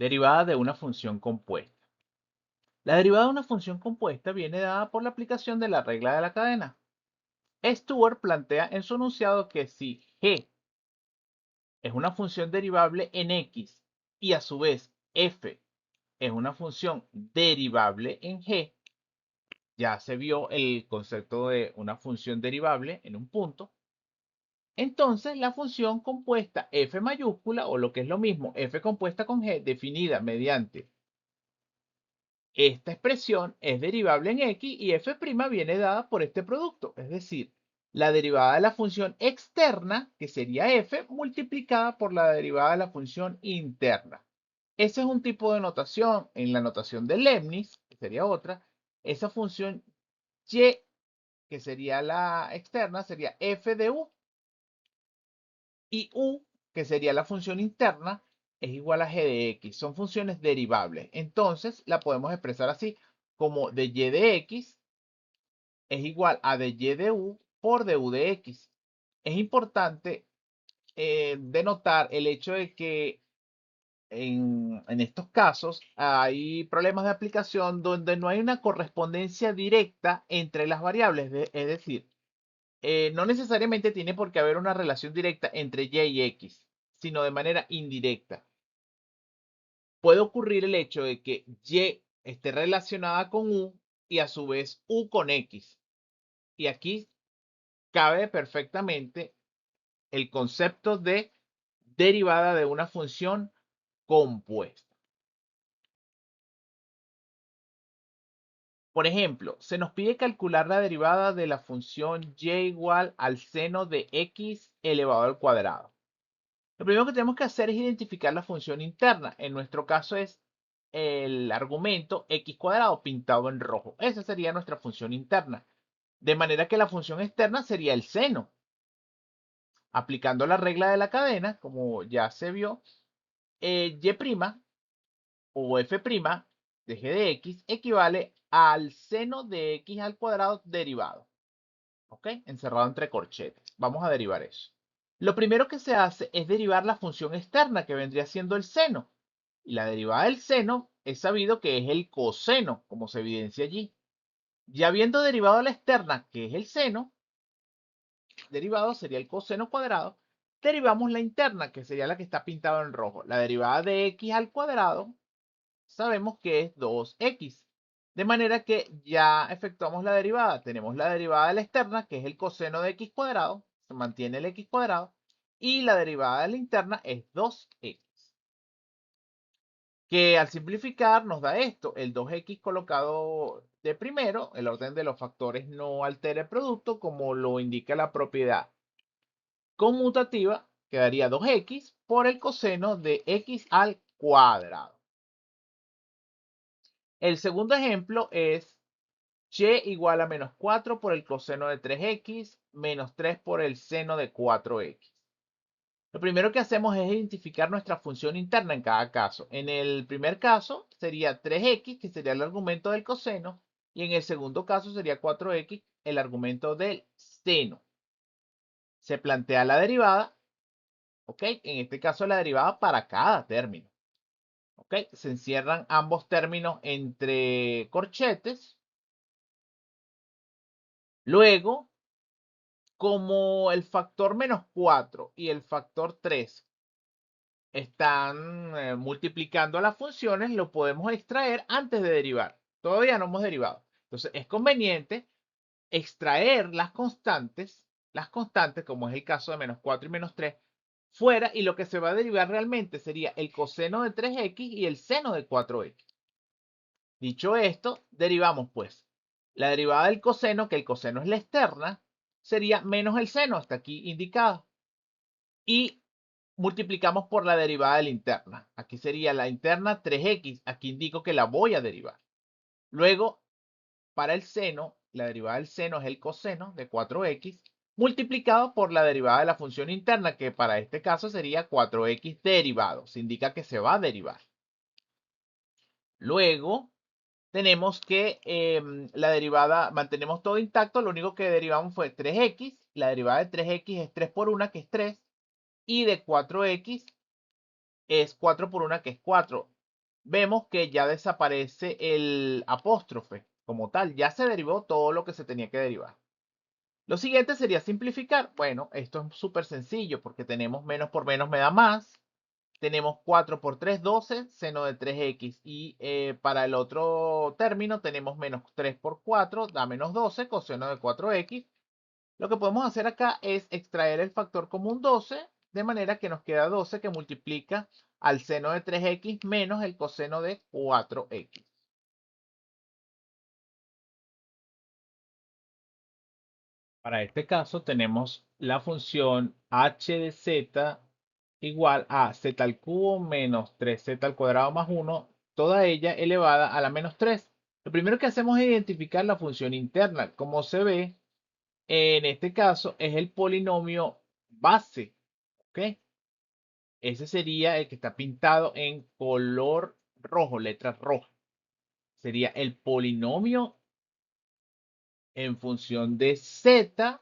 Derivada de una función compuesta. La derivada de una función compuesta viene dada por la aplicación de la regla de la cadena. Stewart plantea en su enunciado que si g es una función derivable en x y a su vez f es una función derivable en g, ya se vio el concepto de una función derivable en un punto, entonces la función compuesta f mayúscula, o lo que es lo mismo, f compuesta con g, definida mediante esta expresión, es derivable en x y f' viene dada por este producto, es decir, la derivada de la función externa, que sería f, multiplicada por la derivada de la función interna. Ese es un tipo de notación. En la notación de Leibniz, que sería otra, esa función y, que sería la externa, sería f de u, y u, que sería la función interna, es igual a g de x. Son funciones derivables. Entonces, la podemos expresar así, como de y de x es igual a de y de u por du de x. Es importante denotar el hecho de que en estos casos hay problemas de aplicación donde no hay una correspondencia directa entre las variables. Es decir, no necesariamente tiene por qué haber una relación directa entre y y x, sino de manera indirecta. Puede ocurrir el hecho de que y esté relacionada con u y a su vez u con x. Y aquí cabe perfectamente el concepto de derivada de una función compuesta. Por ejemplo, se nos pide calcular la derivada de la función y igual al seno de x elevado al cuadrado. Lo primero que tenemos que hacer es identificar la función interna. En nuestro caso es el argumento x cuadrado pintado en rojo. Esa sería nuestra función interna. De manera que la función externa sería el seno. Aplicando la regla de la cadena, como ya se vio, y' o f' de g de x equivale al seno de x al cuadrado derivado. ¿Ok? Encerrado entre corchetes. Vamos a derivar eso. Lo primero que se hace es derivar la función externa, que vendría siendo el seno. Y la derivada del seno es sabido que es el coseno, como se evidencia allí. Ya habiendo derivado la externa, que es el seno, derivado sería el coseno cuadrado, derivamos la interna, que sería la que está pintada en rojo. La derivada de x al cuadrado sabemos que es 2x. De manera que ya efectuamos la derivada. Tenemos la derivada de la externa, que es el coseno de x cuadrado, se mantiene el x cuadrado, y la derivada de la interna es 2x. Que al simplificar nos da esto, el 2x colocado de primero, el orden de los factores no altera el producto, como lo indica la propiedad conmutativa, quedaría 2x por el coseno de x al cuadrado. El segundo ejemplo es y igual a menos 4 por el coseno de 3x menos 3 por el seno de 4x. Lo primero que hacemos es identificar nuestra función interna en cada caso. En el primer caso sería 3x, que sería el argumento del coseno, y en el segundo caso sería 4x, el argumento del seno. Se plantea la derivada, ¿ok? En este caso la derivada para cada término, ¿ok? Se encierran ambos términos entre corchetes. Luego, como el factor menos 4 y el factor 3 están multiplicando las funciones, lo podemos extraer antes de derivar. Todavía no hemos derivado. Entonces, es conveniente extraer las constantes, como es el caso de menos 4 y menos 3, fuera, y lo que se va a derivar realmente sería el coseno de 3x y el seno de 4x. Dicho esto, derivamos pues la derivada del coseno, que el coseno es la externa, sería menos el seno, hasta aquí indicado. Y multiplicamos por la derivada de la interna. Aquí sería la interna 3x. Aquí indico que la voy a derivar. Luego, para el seno, la derivada del seno es el coseno de 4x multiplicado por la derivada de la función interna, que para este caso sería 4x derivado. Se indica que se va a derivar. Luego, tenemos que la derivada, mantenemos todo intacto, lo único que derivamos fue 3x, la derivada de 3x es 3 por 1, que es 3, y de 4x es 4 por 1, que es 4. vemos que ya desaparece el apóstrofe como tal. Ya se derivó todo lo que se tenía que derivar. Lo siguiente sería simplificar. Bueno, esto es súper sencillo porque tenemos menos por menos me da más. Tenemos 4 por 3, 12, seno de 3x. Y para el otro término tenemos menos 3 por 4, da menos 12, coseno de 4x. Lo que podemos hacer acá es extraer el factor común 12, de manera que nos queda 12 que multiplica al seno de 3x menos el coseno de 4x. Para este caso tenemos la función h de z igual a z al cubo menos 3z al cuadrado más 1, toda ella elevada a la menos 3. Lo primero que hacemos es identificar la función interna. Como se ve, en este caso es el polinomio base, ¿ok? Ese sería el que está pintado en color rojo, letra roja. Sería el polinomio en función de z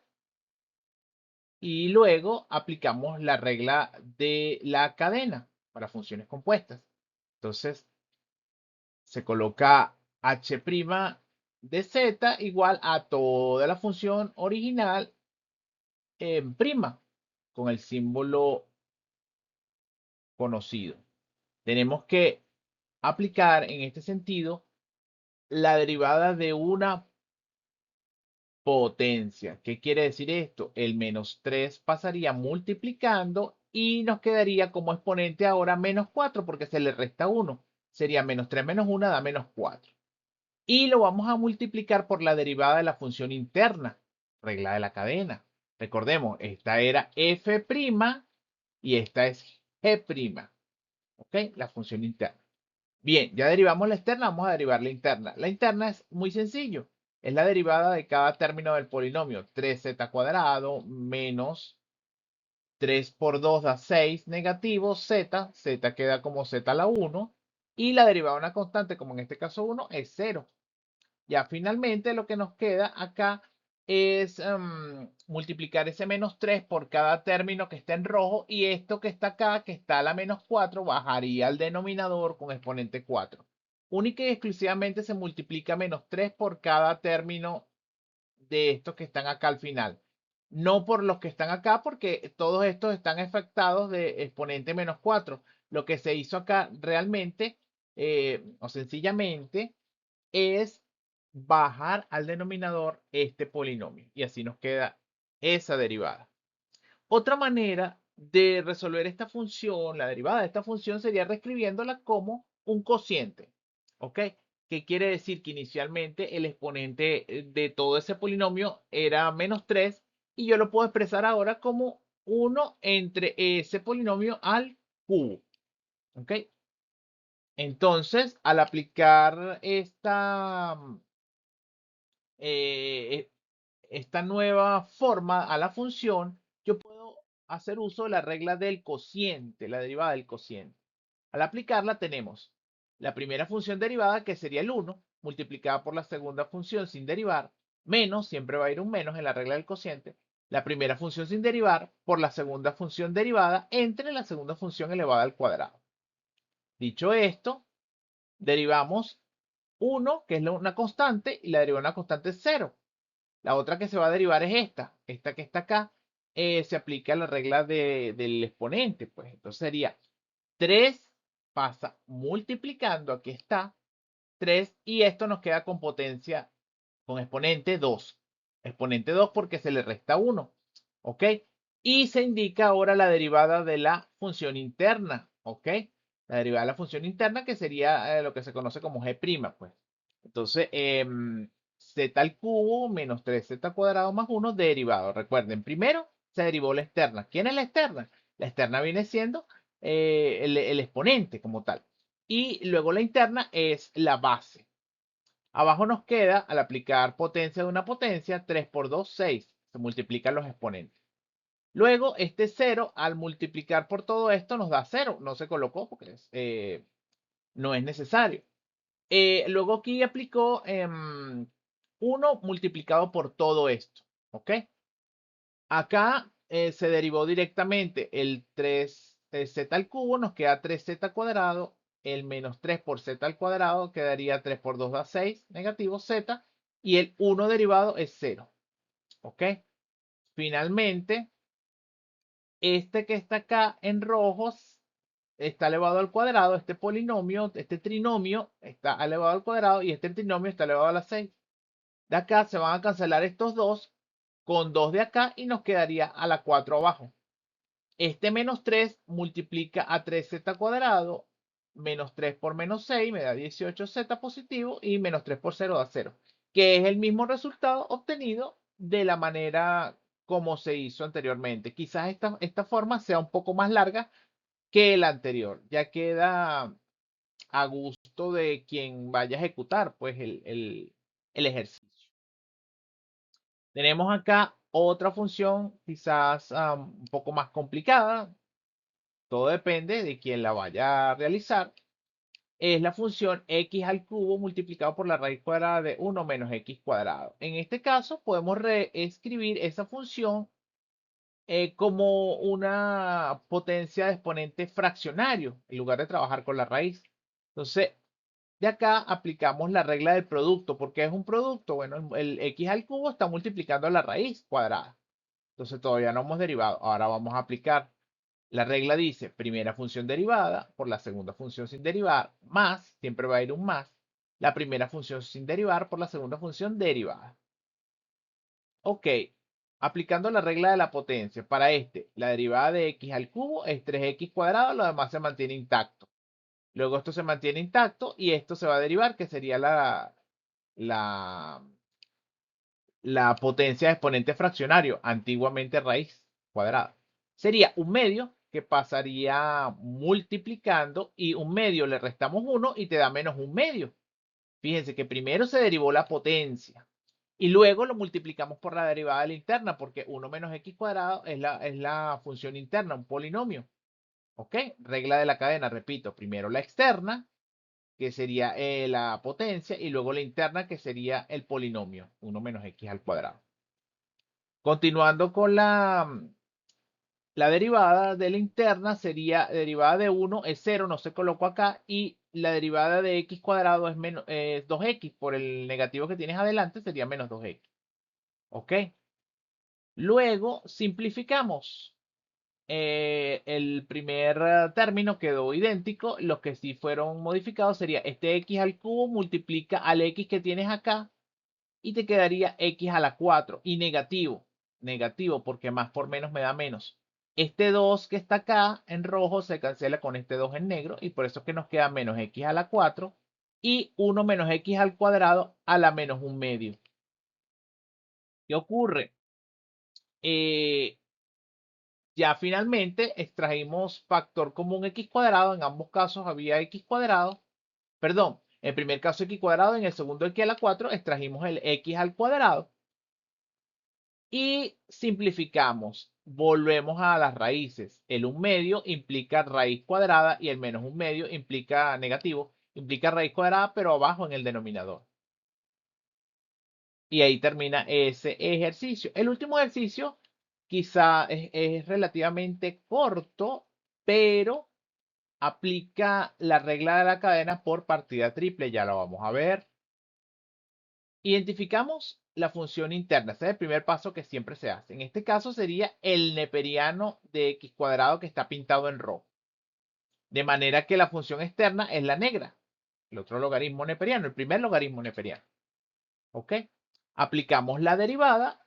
y luego aplicamos la regla de la cadena para funciones compuestas. Entonces, se coloca h' de z igual a toda la función original en prima con el símbolo conocido. Tenemos que aplicar en este sentido la derivada de una potencia. ¿Qué quiere decir esto? El menos 3 pasaría multiplicando y nos quedaría como exponente ahora menos 4 porque se le resta 1. Sería menos 3 menos 1 da menos 4. Y lo vamos a multiplicar por la derivada de la función interna, regla de la cadena. Recordemos, esta era f' y esta es g', ¿ok? La función interna. Bien, ya derivamos la externa, vamos a derivar la interna. La interna es muy sencillo. Es la derivada de cada término del polinomio. 3z cuadrado menos 3 por 2 da 6 negativo z. Z queda como z a la 1. Y la derivada de una constante, como en este caso 1, es 0. Ya finalmente lo que nos queda acá es multiplicar ese menos 3 por cada término que está en rojo y esto que está acá, que está a la menos 4, bajaría al denominador con exponente 4. Única y exclusivamente se multiplica menos 3 por cada término de estos que están acá al final. No por los que están acá, porque todos estos están afectados de exponente menos 4. Lo que se hizo acá realmente o sencillamente es bajar al denominador este polinomio y así nos queda esa derivada. Otra manera de resolver esta función, la derivada de esta función, sería reescribiéndola como un cociente. ¿Ok? ¿Qué quiere decir? Que inicialmente el exponente de todo ese polinomio era menos 3 y yo lo puedo expresar ahora como 1 entre ese polinomio al cubo. ¿Ok? Entonces, al aplicar eh, esta nueva forma a la función, yo puedo hacer uso de la regla del cociente, la derivada del cociente. Al aplicarla tenemos la primera función derivada, que sería el 1, multiplicada por la segunda función sin derivar, menos, siempre va a ir un menos en la regla del cociente, la primera función sin derivar por la segunda función derivada entre la segunda función elevada al cuadrado. Dicho esto, derivamos 1, que es una constante, y la derivada de una constante es 0. La otra que se va a derivar es esta que está acá, se aplica la regla del exponente, pues entonces sería 3 pasa multiplicando, aquí está, 3 y esto nos queda con potencia, con exponente 2. Exponente 2 porque se le resta 1, ¿ok? Y se indica ahora la derivada de la función interna, ¿ok? La derivada de la función interna que sería lo que se conoce como g', pues. Entonces, z al cubo menos 3z cuadrado más 1 derivado. Recuerden, primero se derivó la externa. ¿Quién es la externa? La externa viene siendo el exponente como tal. Y luego la interna es la base. Abajo nos queda, al aplicar potencia de una potencia, 3 por 2, 6. Se multiplican los exponentes. Luego, este 0, al multiplicar por todo esto, nos da 0. No se colocó porque no es necesario. Luego aquí aplicó 1 multiplicado por todo esto. ¿Ok? Acá se derivó directamente el 3z al cubo, nos queda 3z cuadrado el menos 3 por z al cuadrado quedaría 3 por 2 da 6, negativo z, y el 1 derivado es 0. ¿Ok? Finalmente, este que está acá en rojos está elevado al cuadrado, este polinomio, este trinomio está elevado al cuadrado y este trinomio está elevado a la 6. De acá se van a cancelar estos dos con 2 de acá y nos quedaría a la 4 abajo. Este menos 3 multiplica a 3z cuadrado, menos 3 por menos 6 me da 18z positivo y menos 3 por 0 da 0, que es el mismo resultado obtenido de la manera como se hizo anteriormente. Quizás esta forma sea un poco más larga que la anterior, ya queda a gusto de quien vaya a ejecutar pues el ejercicio. Tenemos acá otra función quizás un poco más complicada, todo depende de quién la vaya a realizar. Es la función x al cubo multiplicado por la raíz cuadrada de 1 menos x cuadrado. En este caso podemos reescribir esa función como una potencia de exponente fraccionario en lugar de trabajar con la raíz. Entonces, de acá aplicamos la regla del producto. ¿Por qué es un producto? Bueno, el x al cubo está multiplicando la raíz cuadrada. Entonces todavía no hemos derivado. Ahora vamos a aplicar. La regla dice primera función derivada por la segunda función sin derivar, más, siempre va a ir un más, la primera función sin derivar por la segunda función derivada. Ok, aplicando la regla de la potencia. Para este, la derivada de x al cubo es 3x cuadrado, lo demás se mantiene intacto. Luego esto se mantiene intacto y esto se va a derivar, que sería la, la potencia de exponente fraccionario, antiguamente raíz cuadrada. Sería un medio que pasaría multiplicando y un medio le restamos 1 y te da menos un medio. Fíjense que primero se derivó la potencia y luego lo multiplicamos por la derivada de la interna porque 1 menos x cuadrado es la función interna, un polinomio. ¿Ok? Regla de la cadena, repito, primero la externa, que sería la potencia, y luego la interna, que sería el polinomio, 1 menos x al cuadrado. Continuando con la derivada de la interna sería derivada de 1 es 0, no se colocó acá, y la derivada de x cuadrado es 2x, por el negativo que tienes adelante sería menos 2x. ¿Ok? Luego simplificamos. El primer término quedó idéntico, los que sí fueron modificados sería este x al cubo multiplica al x que tienes acá y te quedaría x a la 4 y negativo, negativo porque más por menos me da menos. Este 2 que está acá en rojo se cancela con este 2 en negro y por eso es que nos queda menos x a la 4 y 1 menos x al cuadrado a la menos un medio. ¿Qué ocurre? Ya finalmente extrajimos factor común x cuadrado, en ambos casos había x cuadrado, perdón, en el primer caso x cuadrado, en el segundo x a la 4 extrajimos el x al cuadrado. Y simplificamos, volvemos a las raíces. El 1 medio implica raíz cuadrada y el menos 1 medio implica negativo, implica raíz cuadrada, pero abajo en el denominador. Y ahí termina ese ejercicio. El último ejercicio quizá es relativamente corto, pero aplica la regla de la cadena por partida triple. Ya lo vamos a ver. Identificamos la función interna. Este es el primer paso que siempre se hace. En este caso sería el neperiano de x cuadrado que está pintado en rojo. De manera que la función externa es la negra. El otro logaritmo neperiano, el primer logaritmo neperiano. ¿Ok? Aplicamos la derivada,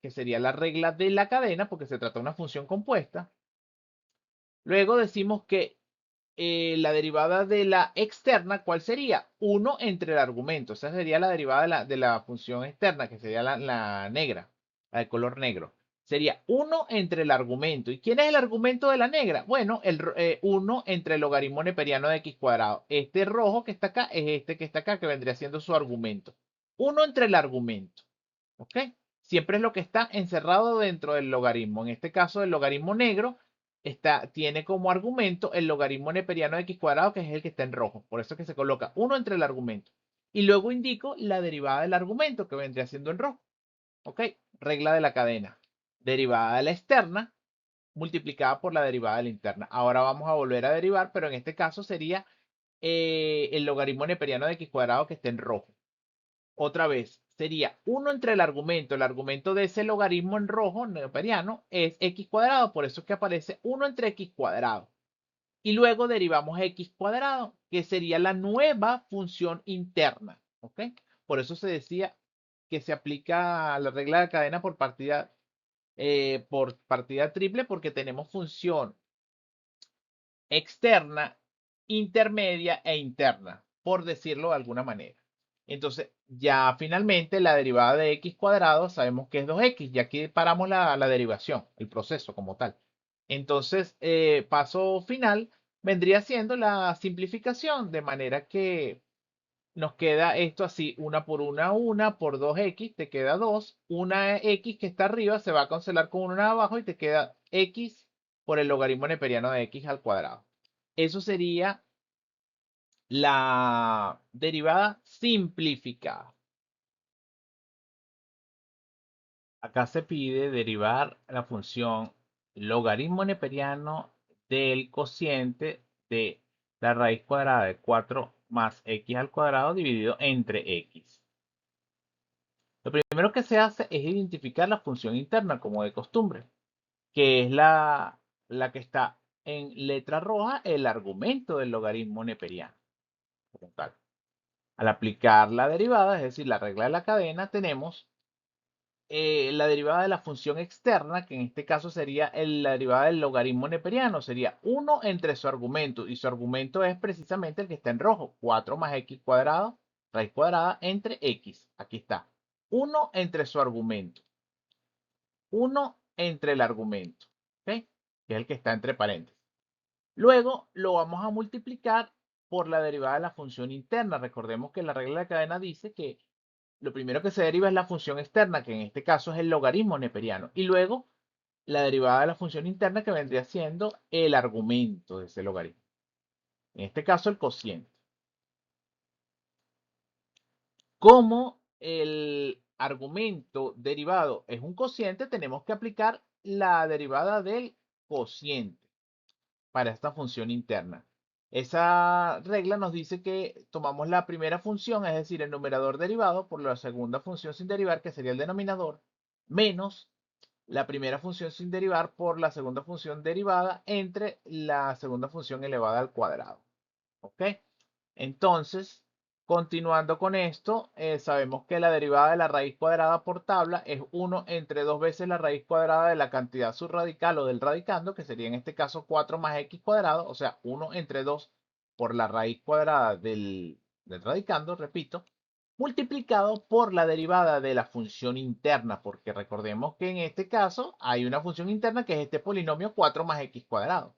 que sería la regla de la cadena, porque se trata de una función compuesta. Luego decimos que la derivada de la externa, ¿cuál sería? 1 entre el argumento. Esa sería la derivada de la función externa, que sería la negra, la de color negro. Sería 1 entre el argumento. ¿Y quién es el argumento de la negra? Bueno, 1 entre el logaritmo neperiano de x cuadrado. Este rojo que está acá es este que está acá, que vendría siendo su argumento. 1 entre el argumento. ¿Ok? Siempre es lo que está encerrado dentro del logaritmo. En este caso, el logaritmo negro tiene como argumento el logaritmo neperiano de x cuadrado, que es el que está en rojo. Por eso es que se coloca 1 entre el argumento. Y luego indico la derivada del argumento, que vendría siendo en rojo. ¿Ok? Regla de la cadena. Derivada de la externa multiplicada por la derivada de la interna. Ahora vamos a volver a derivar, pero en este caso sería el logaritmo neperiano de x cuadrado que esté en rojo. Otra vez, sería 1 entre el argumento de ese logaritmo en rojo neperiano es x cuadrado, por eso es que aparece 1 entre x cuadrado. Y luego derivamos x cuadrado, que sería la nueva función interna, ¿ok? Por eso se decía que se aplica la regla de cadena por partida triple, porque tenemos función externa, intermedia e interna, por decirlo de alguna manera. Entonces, ya finalmente la derivada de x cuadrado sabemos que es 2x, y aquí paramos la derivación, el proceso como tal. Entonces, paso final vendría siendo la simplificación, de manera que nos queda esto así, una por 2x, te queda 2, una x que está arriba se va a cancelar con una abajo y te queda x por el logaritmo neperiano de x al cuadrado. Eso sería la derivada simplificada. Acá se pide derivar la función logaritmo neperiano del cociente de la raíz cuadrada de 4 más x al cuadrado dividido entre x. Lo primero que se hace es identificar la función interna como de costumbre, que es la que está en letra roja, el argumento del logaritmo neperiano como tal. Al aplicar la derivada, es decir, la regla de la cadena, tenemos la derivada de la función externa, que en este caso sería la derivada del logaritmo neperiano, sería 1 entre su argumento, y su argumento es precisamente el que está en rojo, 4 más x cuadrado, raíz cuadrada, entre x. Aquí está, 1 entre su argumento, 1 entre el argumento, ¿ok? Que es el que está entre paréntesis. Luego lo vamos a multiplicar por la derivada de la función interna. Recordemos que la regla de cadena dice que lo primero que se deriva es la función externa, que en este caso es el logaritmo neperiano. Y luego la derivada de la función interna, que vendría siendo el argumento de ese logaritmo. En este caso, el cociente. Como el argumento derivado es un cociente, tenemos que aplicar la derivada del cociente para esta función interna. Esa regla nos dice que tomamos la primera función, es decir, el numerador derivado, por la segunda función sin derivar, que sería el denominador, menos la primera función sin derivar por la segunda función derivada entre la segunda función elevada al cuadrado. ¿Ok? Entonces, continuando con esto, sabemos que la derivada de la raíz cuadrada por tabla es 1 entre 2 veces la raíz cuadrada de la cantidad subradical o del radicando, que sería en este caso 4 más x cuadrado, o sea, 1 entre 2 por la raíz cuadrada del radicando, repito, multiplicado por la derivada de la función interna, porque recordemos que en este caso hay una función interna que es este polinomio 4 más x cuadrado.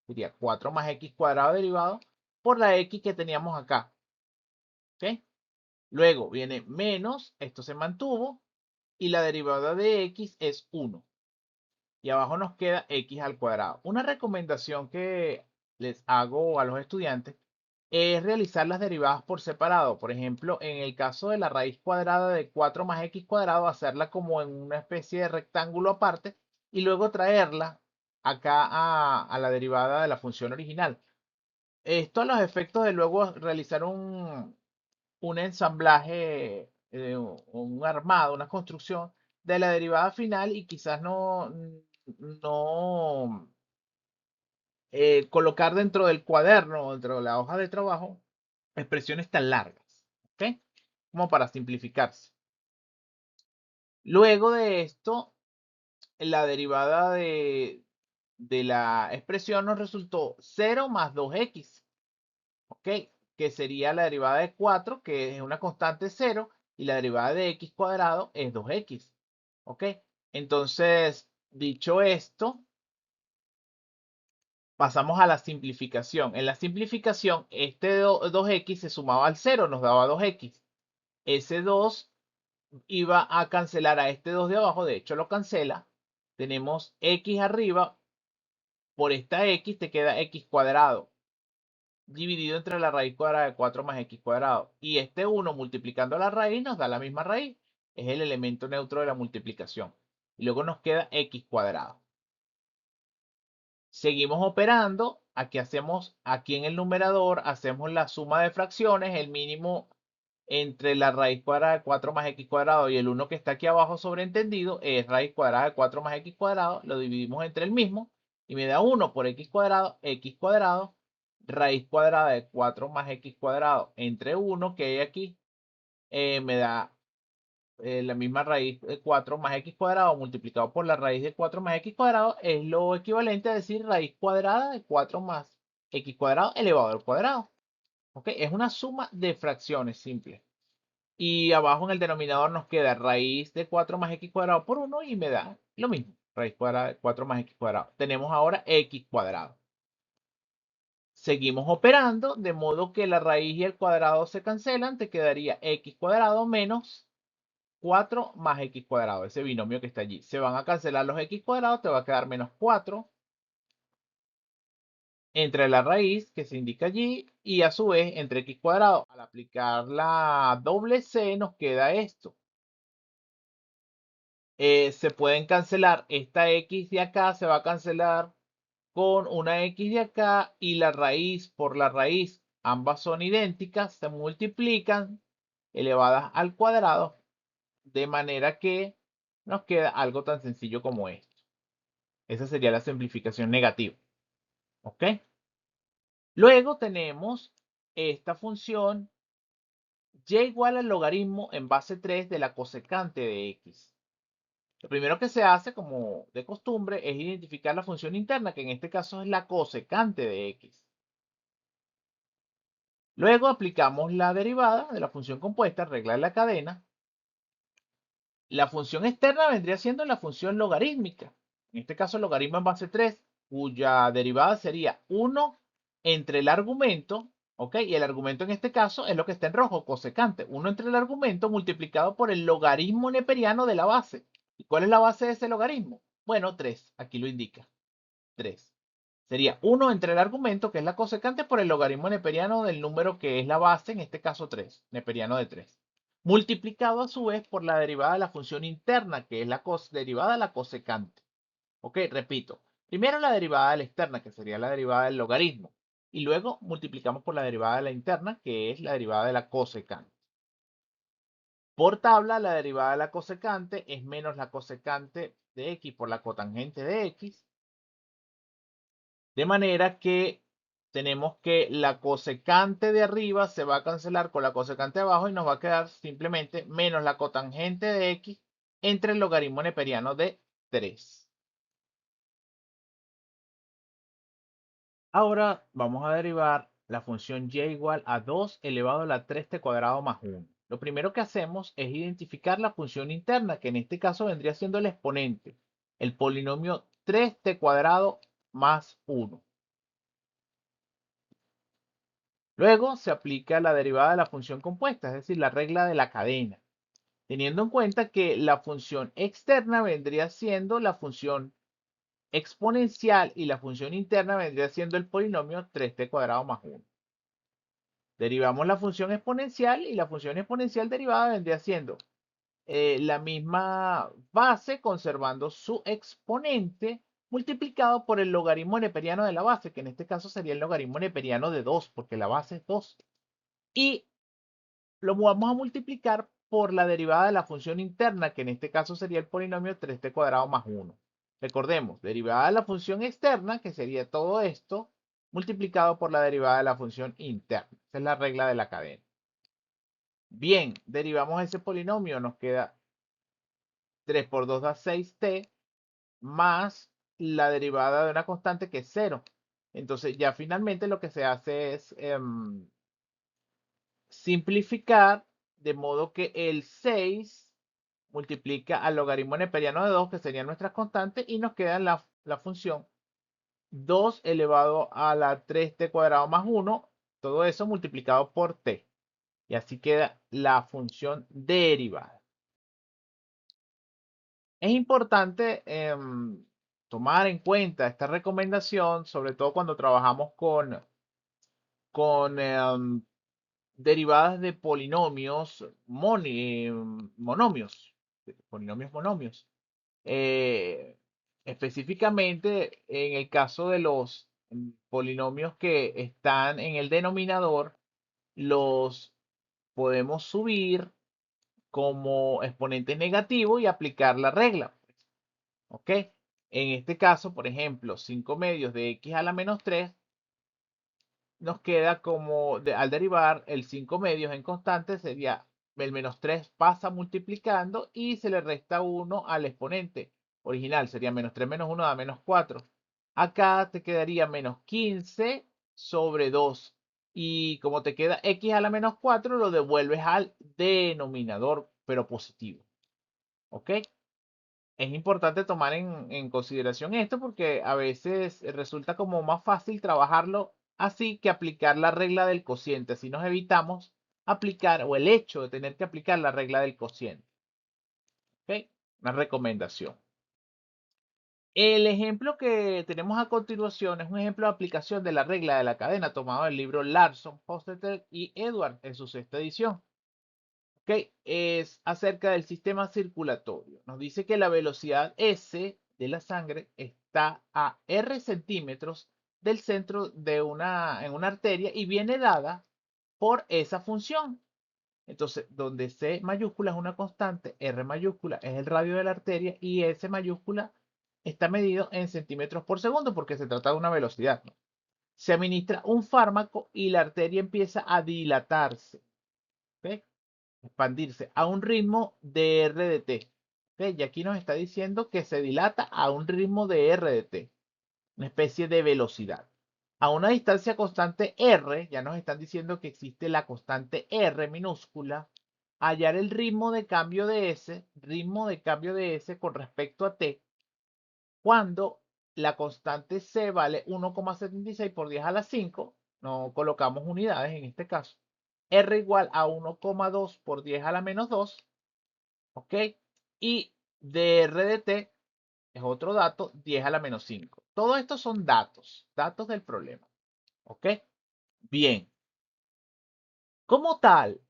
Sería 4 más x cuadrado derivado por la x que teníamos acá. ¿Ok? Luego viene menos, esto se mantuvo, y la derivada de x es 1. Y abajo nos queda x al cuadrado. Una recomendación que les hago a los estudiantes es realizar las derivadas por separado. Por ejemplo, en el caso de la raíz cuadrada de 4 más x cuadrado, hacerla como en una especie de rectángulo aparte y luego traerla acá a la derivada de la función original. Esto a los efectos de luego realizar un ensamblaje, un armado, una construcción de la derivada final y quizás no colocar dentro del cuaderno, dentro de la hoja de trabajo, expresiones tan largas, ¿ok? Como para simplificarse. Luego de esto, la derivada de la expresión nos resultó 0 más 2x, ¿ok? Que sería la derivada de 4, que es una constante 0, y la derivada de x cuadrado es 2x, ¿ok? Entonces, dicho esto, pasamos a la simplificación. En la simplificación, este 2x se sumaba al 0, nos daba 2x. Ese 2 iba a cancelar a este 2 de abajo, de hecho lo cancela. Tenemos x arriba, por esta x te queda x cuadrado, dividido entre la raíz cuadrada de 4 más x cuadrado. Y este 1 multiplicando la raíz nos da la misma raíz. Es el elemento neutro de la multiplicación. Y luego nos queda x cuadrado. Seguimos operando. Aquí en el numerador, hacemos la suma de fracciones, el mínimo entre la raíz cuadrada de 4 más x cuadrado y el 1 que está aquí abajo sobreentendido es raíz cuadrada de 4 más x cuadrado. Lo dividimos entre el mismo y me da 1 por x cuadrado, raíz cuadrada de 4 más x cuadrado entre 1 que hay aquí, me da la misma raíz de 4 más x cuadrado multiplicado por la raíz de 4 más x cuadrado es lo equivalente a decir raíz cuadrada de 4 más x cuadrado elevado al cuadrado. ¿Ok? Es una suma de fracciones simple. Y abajo en el denominador nos queda raíz de 4 más x cuadrado por 1 y me da lo mismo. Raíz cuadrada de 4 más x cuadrado. Tenemos ahora x cuadrado. Seguimos operando, de modo que la raíz y el cuadrado se cancelan. Te quedaría x cuadrado menos 4 más x cuadrado, ese binomio que está allí. Se van a cancelar los x cuadrados, te va a quedar menos 4 entre la raíz que se indica allí y a su vez entre x cuadrado. Al aplicar la doble C nos queda esto. Se pueden cancelar esta x de acá, se va a cancelar con una x de acá y la raíz por la raíz. Ambas son idénticas, se multiplican elevadas al cuadrado, de manera que nos queda algo tan sencillo como esto. Esa sería la simplificación negativa. ¿Ok? Luego tenemos esta función y igual al logaritmo en base 3 de la cosecante de x. Lo primero que se hace, como de costumbre, es identificar la función interna, que en este caso es la cosecante de x. Luego aplicamos la derivada de la función compuesta, regla de la cadena. La función externa vendría siendo la función logarítmica. En este caso, logaritmo en base 3, cuya derivada sería 1 entre el argumento, ¿ok? Y el argumento en este caso es lo que está en rojo, cosecante. 1 entre el argumento multiplicado por el logaritmo neperiano de la base. ¿Y cuál es la base de ese logaritmo? Bueno, 3, aquí lo indica, 3. Sería 1 entre el argumento, que es la cosecante, por el logaritmo neperiano del número que es la base, en este caso 3, neperiano de 3. Multiplicado a su vez por la derivada de la función interna, que es la derivada de la cosecante. Ok, repito. Primero la derivada de la externa, que sería la derivada del logaritmo. Y luego multiplicamos por la derivada de la interna, que es la derivada de la cosecante. Por tabla, la derivada de la cosecante es menos la cosecante de x por la cotangente de x. De manera que tenemos que la cosecante de arriba se va a cancelar con la cosecante de abajo y nos va a quedar simplemente menos la cotangente de x entre el logaritmo neperiano de 3. Ahora vamos a derivar la función y igual a 2 elevado a la 3t cuadrado más 1. Lo primero que hacemos es identificar la función interna, que en este caso vendría siendo el exponente, el polinomio 3t cuadrado más 1. Luego se aplica la derivada de la función compuesta, es decir, la regla de la cadena, teniendo en cuenta que la función externa vendría siendo la función exponencial y la función interna vendría siendo el polinomio 3t cuadrado más 1. Derivamos la función exponencial y la función exponencial derivada vendría siendo la misma base conservando su exponente multiplicado por el logaritmo neperiano de la base, que en este caso sería el logaritmo neperiano de 2, porque la base es 2. Y lo vamos a multiplicar por la derivada de la función interna, que en este caso sería el polinomio 3t cuadrado más 1. Recordemos, derivada de la función externa, que sería todo esto, multiplicado por la derivada de la función interna. Esa es la regla de la cadena. Bien, derivamos ese polinomio, nos queda 3 por 2 da 6t, más la derivada de una constante que es 0. Entonces ya finalmente lo que se hace es simplificar, de modo que el 6 multiplica al logaritmo neperiano de 2, que serían nuestras constantes, y nos queda la función 2 elevado a la 3t cuadrado más 1, todo eso multiplicado por t. Y así queda la función derivada. Es importante tomar en cuenta esta recomendación, sobre todo cuando trabajamos con derivadas de polinomios monomios, polinomios monomios. Eh, Específicamente, en el caso de los polinomios que están en el denominador, los podemos subir como exponentes negativos y aplicar la regla. ¿Ok? En este caso, por ejemplo, 5 medios de x a la menos 3 nos queda como, al derivar el 5 medios en constante, sería el menos 3 pasa multiplicando y se le resta 1 al exponente original. Sería menos 3 menos 1 da menos 4. Acá te quedaría menos 15 sobre 2. Y como te queda x a la menos 4, lo devuelves al denominador, pero positivo. ¿Ok? Es importante tomar en consideración esto porque a veces resulta como más fácil trabajarlo así que aplicar la regla del cociente. Así nos evitamos aplicar o el hecho de tener que aplicar la regla del cociente. ¿Ok? Una recomendación. El ejemplo que tenemos a continuación es un ejemplo de aplicación de la regla de la cadena tomado del libro Larson, Hostetter y Edward en su sexta edición. ¿Ok? Es acerca del sistema circulatorio. Nos dice que la velocidad S de la sangre está a R centímetros del centro de en una arteria y viene dada por esa función. Entonces, donde C mayúscula es una constante, R mayúscula es el radio de la arteria y S mayúscula está medido en centímetros por segundo porque se trata de una velocidad, ¿no? Se administra un fármaco y la arteria empieza a dilatarse. ¿Ok? Expandirse a un ritmo de R de T. ¿Ok? Y aquí nos está diciendo que se dilata a un ritmo de R de T, una especie de velocidad. A una distancia constante R, ya nos están diciendo que existe la constante R minúscula, hallar el ritmo de cambio de S con respecto a T, cuando la constante C vale 1,76 por 10 a la 5, no colocamos unidades en este caso, R igual a 1,2 por 10 a la menos 2, ¿ok? Y dr de t es otro dato, 10 a la menos 5. Todo esto son datos del problema, ¿ok? Bien, como tal,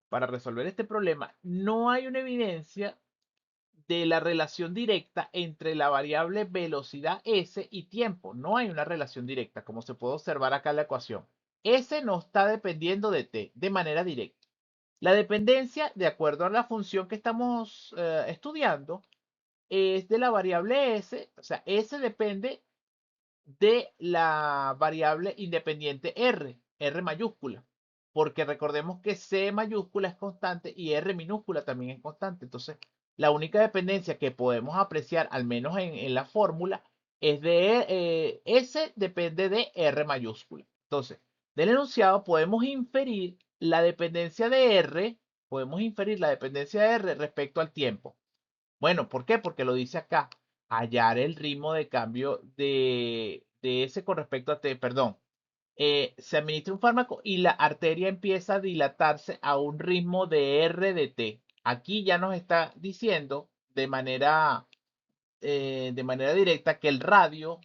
para resolver este problema, no hay una evidencia de la relación directa entre la variable velocidad S y tiempo. No hay una relación directa, como se puede observar acá en la ecuación. S no está dependiendo de t de manera directa. La dependencia, de acuerdo a la función que estamos estudiando, es de la variable S, o sea, S depende de la variable independiente R mayúscula, porque recordemos que C mayúscula es constante y R minúscula también es constante. Entonces, la única dependencia que podemos apreciar, al menos en la fórmula, es de S depende de R mayúscula. Entonces, del enunciado podemos inferir la dependencia de R respecto al tiempo. Bueno, ¿por qué? Porque lo dice acá, hallar el ritmo de cambio de S con respecto a T, perdón. Se administra un fármaco y la arteria empieza a dilatarse a un ritmo de R de T. Aquí ya nos está diciendo de manera directa que el radio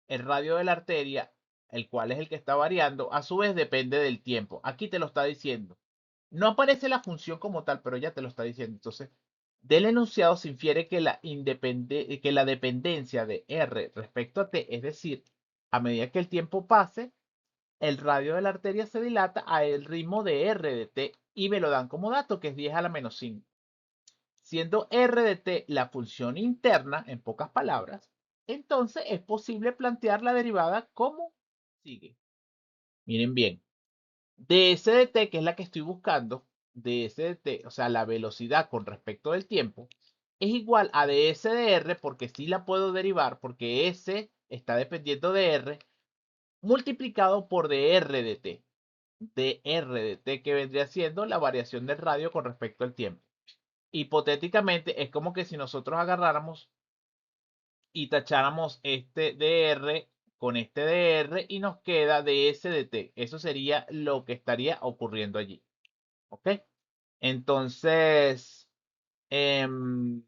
de la arteria, el cual es el que está variando, a su vez depende del tiempo. Aquí te lo está diciendo. No aparece la función como tal, pero ya te lo está diciendo. Entonces, del enunciado se infiere que que la dependencia de R respecto a T, es decir, a medida que el tiempo pase, el radio de la arteria se dilata a el ritmo de R de T y me lo dan como dato, que es 10 a la menos 5. Siendo R de T la función interna, en pocas palabras, entonces es posible plantear la derivada como sigue. Miren bien, ds de t, que es la que estoy buscando, ds de t, o sea, la velocidad con respecto del tiempo, es igual a ds de r, porque sí la puedo derivar, porque s está dependiendo de r, multiplicado por dr de t. Dr de t, que vendría siendo la variación del radio con respecto al tiempo. Hipotéticamente, es como que si nosotros agarráramos y tacháramos este dr con este dr y nos queda ds de t. Eso sería lo que estaría ocurriendo allí. ¿Ok? Entonces, em,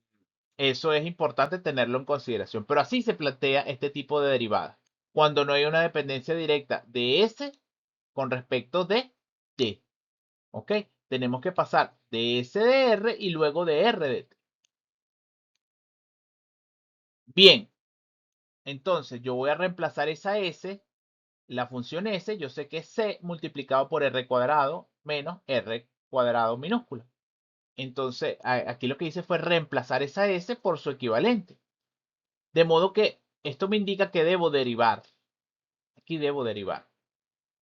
eso es importante tenerlo en consideración. Pero así se plantea este tipo de derivada. Cuando no hay una dependencia directa de S con respecto de T. ¿Ok? Tenemos que pasar de S de R y luego de R de T. Bien, entonces yo voy a reemplazar esa S, la función S, yo sé que es C multiplicado por R cuadrado menos R cuadrado minúsculo. Entonces, aquí lo que hice fue reemplazar esa S por su equivalente. De modo que esto me indica que debo derivar. Aquí debo derivar.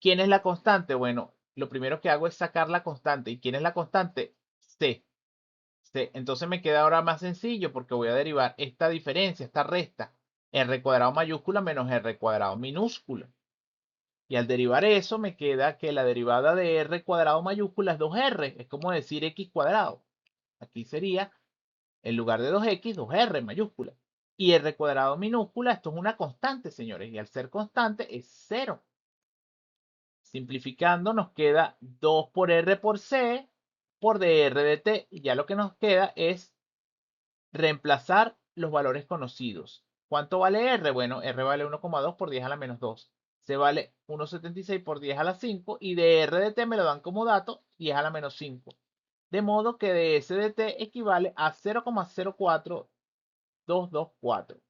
¿Quién es la constante? Bueno, lo primero que hago es sacar la constante. ¿Y quién es la constante? C. C. Entonces me queda ahora más sencillo porque voy a derivar esta diferencia, esta resta. R cuadrado mayúscula menos R cuadrado minúscula. Y al derivar eso me queda que la derivada de R cuadrado mayúscula es 2R. Es como decir X cuadrado. Aquí sería, en lugar de 2X, 2R mayúscula. Y R cuadrado minúscula, esto es una constante, señores. Y al ser constante es 0. Simplificando nos queda 2 por R por C por dr de t. Y ya lo que nos queda es reemplazar los valores conocidos. ¿Cuánto vale R? Bueno, R vale 1,2 por 10 a la menos 2. C vale 1,76 por 10 a la 5. Y dr de t me lo dan como dato 10 a la menos 5. De modo que ds de t equivale a 0,04224.